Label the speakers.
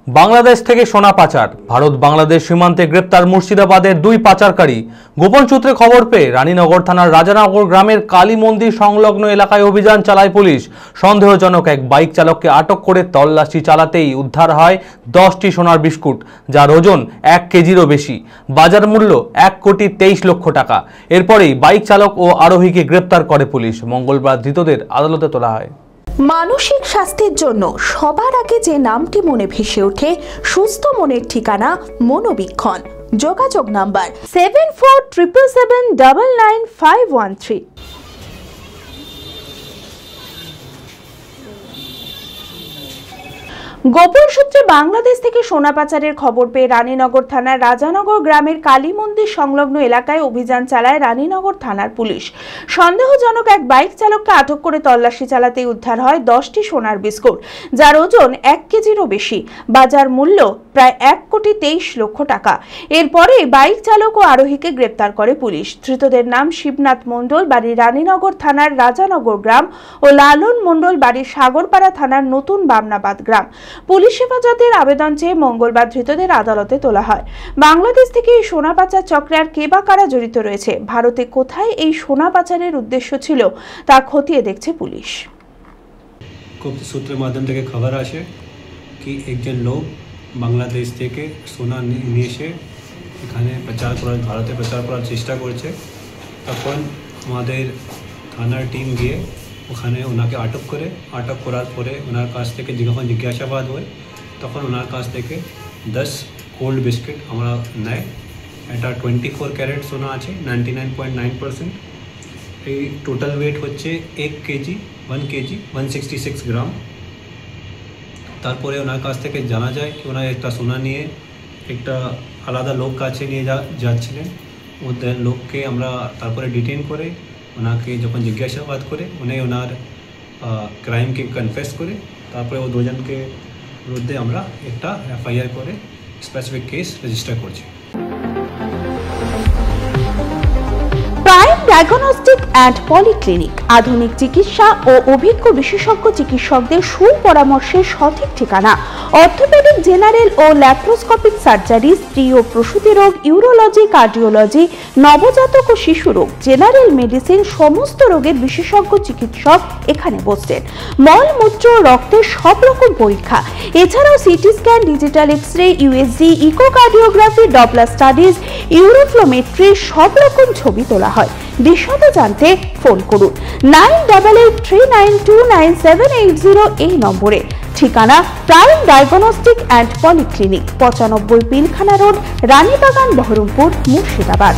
Speaker 1: বাংলাদেশ থেকে সোনা পাচার। ভারত বাংলাদেশ সীমান্তে গ্রেপ্তার মুর্শিদাবাদের দুই পাচারকারী। গোপন সূত্রে খবর পেয়ে রানীনগর থানার রাজানগর গ্রামের কালী মন্দির সংলগ্ন এলাকায় অভিযান চালায় পুলিশ। সন্দেহজনক এক বাইক চালককে আটক করে তল্লাশি চালাতেই উদ্ধার হয় 10টি সোনার বিস্কুট, যার ওজন 1 কেজিরও বেশি। বাজার মূল্য 1,23,00,000 টাকা। এরপরেই বাইক চালক ও আরোহীকে গ্রেপ্তার করে পুলিশ। মঙ্গলবার ধৃতদের আদালতে তোলা হয়।
Speaker 2: মানসিক স্বাস্থ্যের জন্য সবার আগে যে নামটি মনে ভেসে ওঠে, সুস্থ মনের ঠিকানা মনোবীক্ষণ। যোগাযোগ নাম্বার 7477799513। গোপন সূত্রে বাংলাদেশ থেকে সোনা পাচারের খবর পেয়ে রানীনগর থানার রাজানগর গ্রামের কালী মন্দির সংলগ্ন এলাকায় অভিযান চালায় রানীনগর থানার পুলিশ। সন্দেহজনক এক বাইক চালককে আটক করে তল্লাশি চালাতেই উদ্ধার হয় 10টি সোনার বিস্কুট, যার ওজন 1 কেজিরও বেশি। বাজার মূল্য প্রায় 1,23,00,000 টাকা। এরপরে বাইক চালক ও আরোহীকে গ্রেপ্তার করে পুলিশ। ধৃতদের নাম শিবনাথ মণ্ডল, বাড়ি রানীনগর থানার রাজানগর গ্রাম, ও লালন মণ্ডল, বাড়ি সাগরপাড়া থানার নতুন বামনাবাদ গ্রাম। পুলিশ হেফাজতের আবেদন চেয়ে মঙ্গলবার ধৃতদের আদালতে তোলা হয়। বাংলাদেশ থেকে এই সোনা পাচার চক্রে আর কে বা কারা জড়িত রয়েছে, ভারতে কোথায় এই সোনা পাচারের উদ্দেশ্য ছিল, তা খতিয়ে দেখছে পুলিশ।
Speaker 3: গুপ্ত সূত্রের মাধ্যম থেকে খবর আসে কি একজন লোক বাংলাদেশ থেকে সোনা নিয়ে এসে এখানে ভারতে প্রচার করার চেষ্টা করছে। তখন আমাদের থানার টিম গিয়ে ওখানে ওনাকে আটক করার পরে ওনার কাছ থেকে যখন জিজ্ঞাসাবাদ হয় তখন ওনার কাছ থেকে 10 কোল্ড বিস্কিট আমরা নেয়। এটা 24 ক্যারেট সোনা আছে, 99.9%। এই টোটাল ওয়েট হচ্ছে 1 কেজি 166 গ্রাম। তারপরে ওনার কাছ থেকে জানা যায় কি ওনার একটা সোনা নিয়ে একটা আলাদা লোক কাছে নিয়ে যাচ্ছিলেন। ওদের লোককে আমরা তারপরে ডিটেন করে ওনাকে যখন জিজ্ঞাসাবাদ করে উনি ওনার ক্রাইমকে কনফেস করে তারপরে ও দুজনকে বিরুদ্ধে আমরা একটা এফআইআর করে স্পেসিফিক কেস রেজিস্টার করছি।
Speaker 2: প্রাইম ডায়াগনস্টিক অ্যান্ড পলিক্লিনিক আধুনিক চিকিৎসা ও অভিজ্ঞ বিশেষজ্ঞ চিকিৎসকদের সুপরামর্শের সঠিক ঠিকানা। অর্থোপেডিক, জেনারেল ও ল্যাপ্রোস্কোপিক সার্জারি, স্ত্রী ও প্রসূতি রোগ, ইউরোলজি, কার্ডিওলজি, নবজাতক ও শিশু রোগ, জেনারেল মেডিসিন, সমস্ত রোগের বিশেষজ্ঞ চিকিৎসক এখানে বসছেন। মল, মূত্র, রক্তের সব রকম পরীক্ষা, এছাড়াও CT scan, digital X-ray, USG, echocardiography, Doppler studies, uroflowmetry, সব রকম ছবি তোলা হয়। বিশদে জানতে ফোন করুন 9883929780 এই নম্বরে। ঠিকানা prime diagnostic and polyclinic, 95 Pilkhana road, Ranibagan, Baharampur, Murshidabad.